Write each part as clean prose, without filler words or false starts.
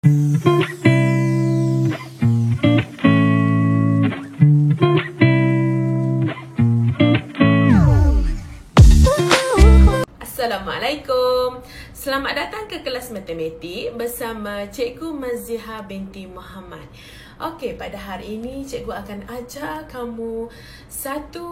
Assalamualaikum. Selamat datang ke kelas matematik bersama Cikgu Maziha binti Muhammad. Okey, pada hari ini cikgu akan ajar kamu satu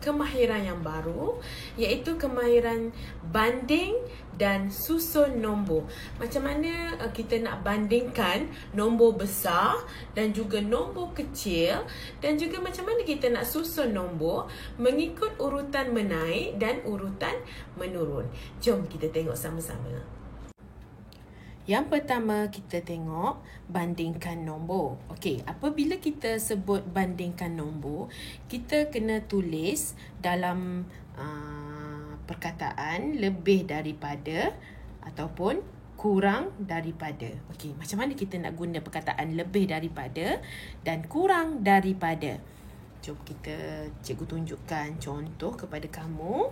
kemahiran yang baru, iaitu kemahiran banding dan susun nombor. Macam mana kita nak bandingkan nombor besar dan juga nombor kecil, dan juga macam mana kita nak susun nombor mengikut urutan menaik dan urutan menurun. Jom kita tengok sama-sama. Yang pertama kita tengok bandingkan nombor. Okey, apabila kita sebut bandingkan nombor, kita kena tulis dalam perkataan lebih daripada ataupun kurang daripada. Okey, macam mana kita nak guna perkataan lebih daripada dan kurang daripada? Jom cikgu tunjukkan contoh kepada kamu.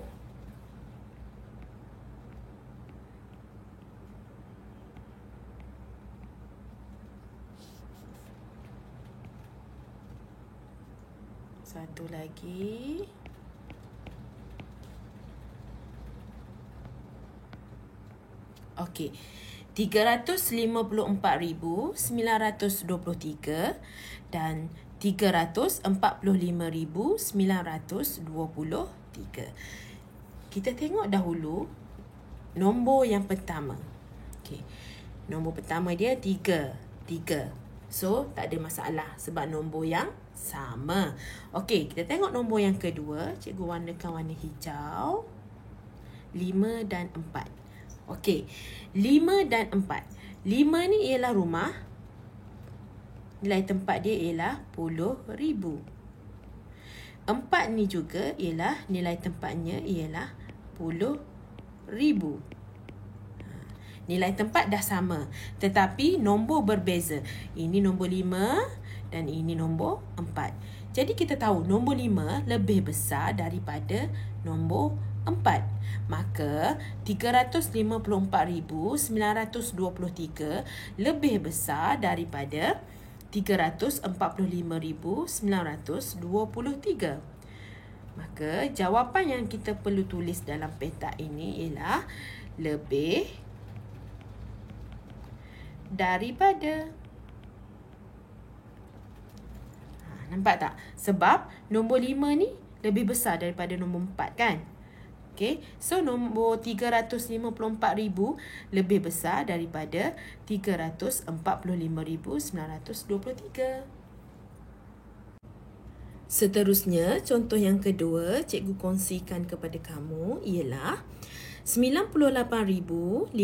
Satu lagi. Okey. 354,923 dan 345,923. Kita tengok dahulu nombor yang pertama. Okey. Nombor pertama dia 3. So, tak ada masalah sebab nombor yang sama. Okey, kita tengok nombor yang kedua. Cikgu warnakan warna hijau. 5 dan 4. Okey, 5 dan 4. 5 ni ialah rumah. Nilai tempat dia ialah 10,000. 4 ni juga ialah nilai tempatnya ialah 10,000. Nilai tempat dah sama, tetapi nombor berbeza. Ini nombor 5 dan ini nombor 4. Jadi kita tahu nombor 5 lebih besar daripada nombor 4. Maka 354,923 lebih besar daripada 345,923. Maka jawapan yang kita perlu tulis dalam petak ini ialah lebih daripada. Nampak tak? Sebab nombor 5 ni lebih besar daripada nombor 4 kan? Okay. So nombor 354,000 lebih besar daripada 345,923. Seterusnya, contoh yang kedua cikgu kongsikan kepada kamu ialah 98,050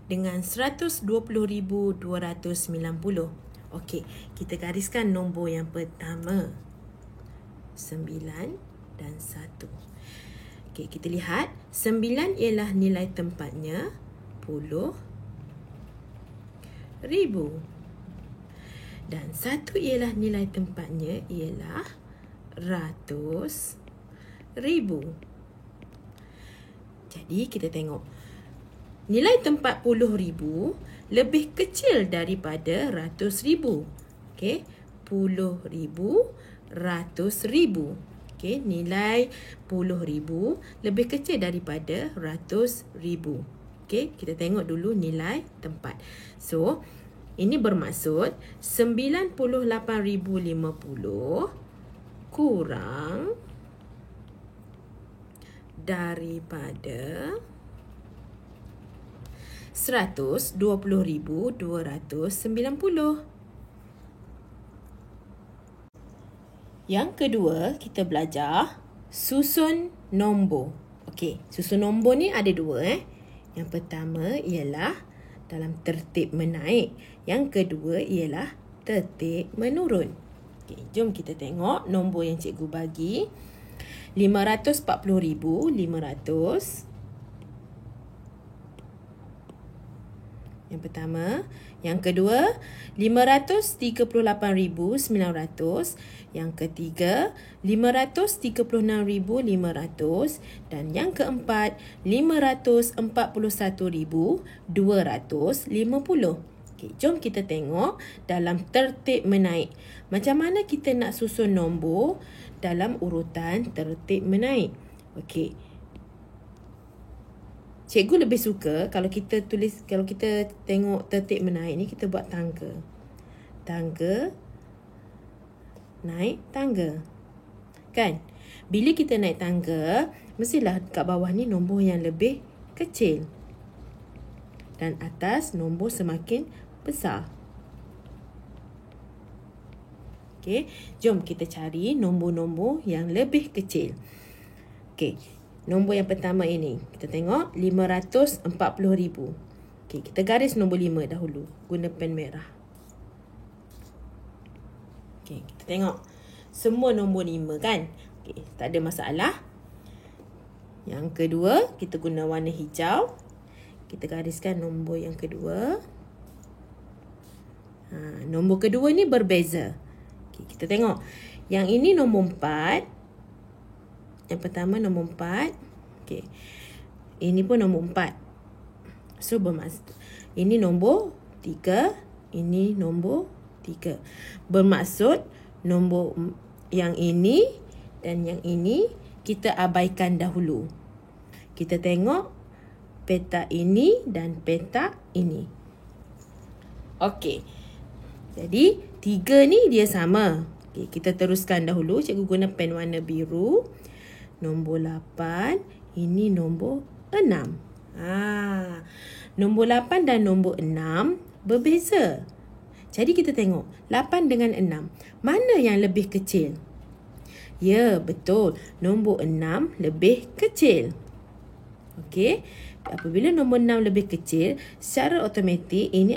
dengan 120,290. Okey, kita gariskan nombor yang pertama. 9 dan 1. Okey, kita lihat 9 ialah nilai tempatnya 10,000. Dan 1 ialah nilai tempatnya ialah 100,000. Jadi kita tengok nilai tempat 10,000 lebih kecil daripada 100,000. Okey, 10,000, 100,000. Okey, nilai 10,000 lebih kecil daripada 100,000. Okey, kita tengok dulu nilai tempat. So, ini bermaksud 98,050 kurang daripada 120,290. Yang kedua, kita belajar susun nombor. Okey, susun nombor ni ada dua. Yang pertama ialah dalam tertib menaik. Yang kedua ialah tertib menurun. Okey, jom kita tengok nombor yang cikgu bagi. 540,500. Yang pertama. Yang kedua, 538,900. Yang ketiga, 536,500. Dan yang keempat, 541,250. Okay, jom kita tengok dalam tertib menaik. Macam mana kita nak susun nombor dalam urutan tertib menaik. Okey. Cikgu lebih suka kalau kita tengok tertib menaik ni, kita buat tangga. Tangga, naik tangga. Kan? Bila kita naik tangga, mestilah kat bawah ni nombor yang lebih kecil. Dan atas nombor semakin besar. Okey, jom kita cari nombor-nombor yang lebih kecil. Okey, nombor yang pertama ini, kita tengok 540,000. Okey, kita garis nombor 5 dahulu guna pen merah. Okey, kita tengok semua nombor 5 kan? Okey, tak ada masalah. Yang kedua, kita guna warna hijau. Kita gariskan nombor yang kedua. Nombor kedua ni berbeza. Okay, kita tengok. Yang ini nombor 4. Yang pertama nombor 4. Okay. Ini pun nombor 4. So, bermaksud. Ini nombor 3. Ini nombor 3. Bermaksud nombor yang ini dan yang ini kita abaikan dahulu. Kita tengok petak ini dan petak ini. Okey. Jadi, 3 ni dia sama. Okay, kita teruskan dahulu. Cikgu guna pen warna biru. Nombor 8. Ini nombor 6. Nombor 8 dan nombor 6 berbeza. Jadi, kita tengok 8 dengan 6. Mana yang lebih kecil? Ya, betul. Nombor 6 lebih kecil. Okey. Apabila nombor 6 lebih kecil, secara automatik ini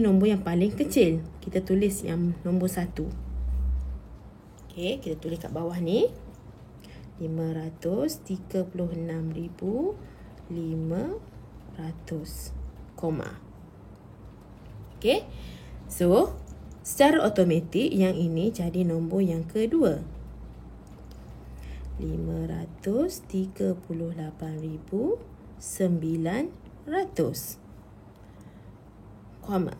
nombor yang paling kecil. Kita tulis yang nombor 1. Okey, kita tulis kat bawah ni. 536,500. Koma. Okey. So, secara automatik yang ini jadi nombor yang kedua. 538,900. Koma.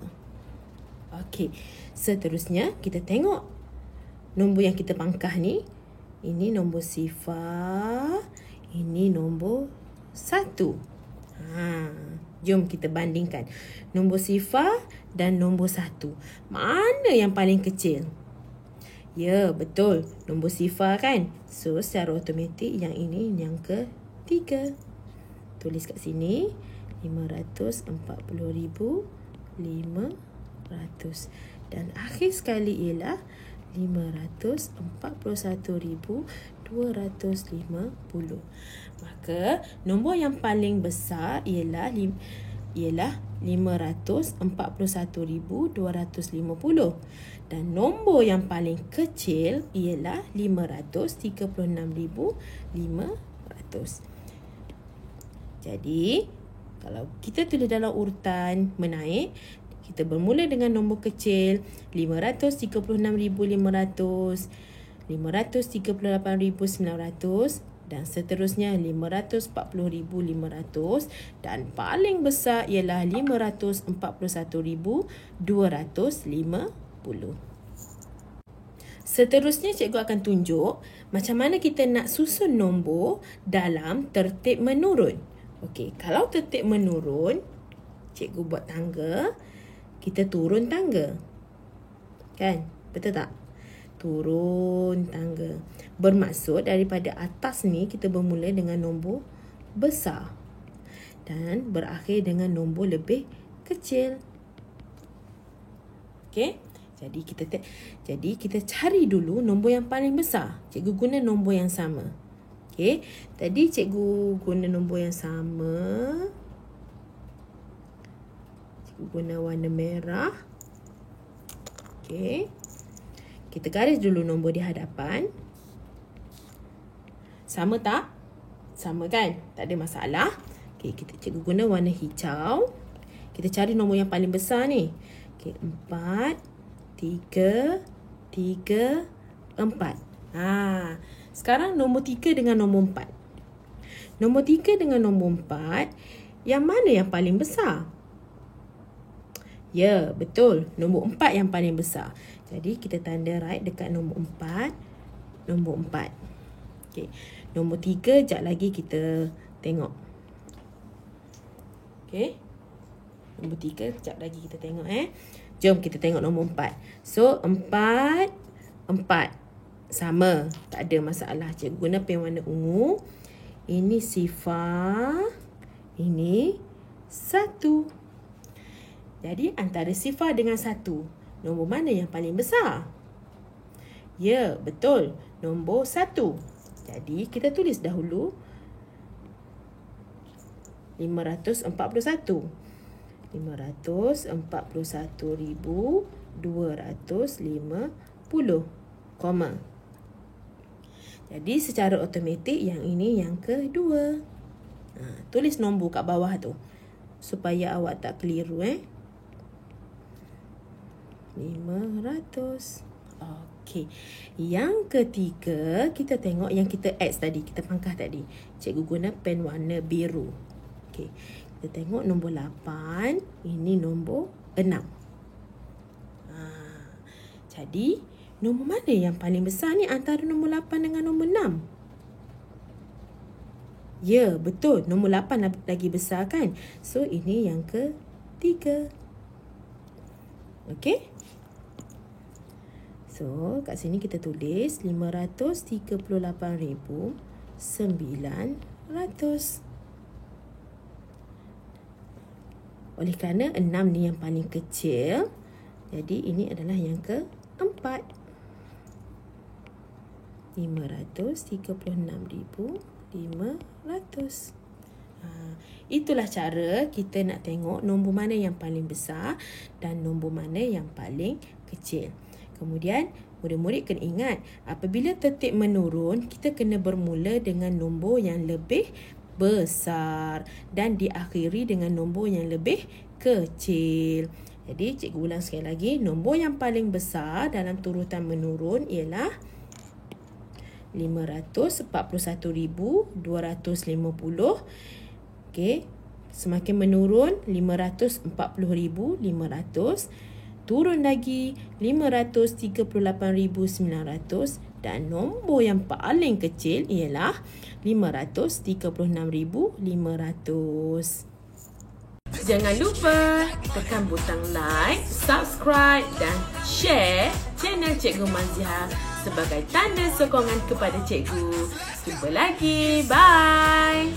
Okey. Seterusnya kita tengok nombor yang kita pangkah ni. Ini nombor sifar. Ini nombor 1. Jom kita bandingkan nombor sifar dan nombor 1. Mana yang paling kecil? Ya, betul. Nombor sifar kan? So, secara automatik yang ini yang ketiga. Tulis kat sini. 540,500. Dan akhir sekali ialah 541,250. Maka nombor yang paling besar ialah 541,250 dan nombor yang paling kecil ialah 536,500. Jadi, kalau kita tulis dalam urutan menaik, kita bermula dengan nombor kecil 536,500, 538,900 dan seterusnya 540,500 dan paling besar ialah 541,250. Seterusnya cikgu akan tunjuk macam mana kita nak susun nombor dalam tertib menurun. Okey, kalau tertib menurun, cikgu buat tangga, kita turun tangga. Kan? Betul tak? Turun tangga. Bermaksud daripada atas ni kita bermula dengan nombor besar dan berakhir dengan nombor lebih kecil. Okey? Jadi kita cari dulu nombor yang paling besar. Cikgu guna nombor yang sama. Okey? Tadi cikgu guna nombor yang sama. Cikgu guna warna merah. Okey. Kita garis dulu nombor di hadapan. Sama tak? Sama kan? Tak ada masalah. Okey, cikgu guna warna hijau. Kita cari nombor yang paling besar ni. Okey, 4, 3, 3, 4. Sekarang nombor 3 dengan nombor 4. Nombor 3 dengan nombor 4, yang mana yang paling besar? Ya, betul. Nombor 4 yang paling besar. Jadi, kita tanda right dekat nombor 4. Nombor 4. Okey. Nombor 3, sekejap lagi kita tengok. Okey. Nombor 3, sekejap lagi kita tengok. Jom kita tengok nombor 4. So, 4, 4. Sama. Tak ada masalah. Cikgu guna pen warna ungu. Ini sifar. Ini 1. Jadi, antara sifar dengan 1, nombor mana yang paling besar? Ya, betul. Nombor 1. Jadi, kita tulis dahulu 541. 541,250, koma. Jadi, secara automatik yang ini yang kedua. Tulis nombor kat bawah tu, supaya awak tak keliru. 500. Okey. Yang ketiga, kita tengok yang kita X tadi, kita pangkah tadi. Cikgu guna pen warna biru. Okey. Kita tengok nombor 8, ini nombor 6. Jadi, nombor mana yang paling besar ni antara nombor 8 dengan nombor 6? Ya, betul. Nombor 8 lagi besar kan? So, ini yang ketiga. Okey. So, kat sini kita tulis 538,900. Oleh kerana 6 ni yang paling kecil, jadi ini adalah yang keempat. 536,500. Itulah cara kita nak tengok nombor mana yang paling besar dan nombor mana yang paling kecil. Kemudian, murid-murid kena ingat, apabila tertib menurun, kita kena bermula dengan nombor yang lebih besar dan diakhiri dengan nombor yang lebih kecil. Jadi, cikgu ulang sekali lagi, nombor yang paling besar dalam turutan menurun ialah 541,250. Okey, semakin menurun 540,500. Turun lagi 538,900 dan nombor yang paling kecil ialah 536,500. Jangan lupa tekan butang like, subscribe dan share channel Cikgu Maziha sebagai tanda sokongan kepada cikgu. Jumpa lagi. Bye.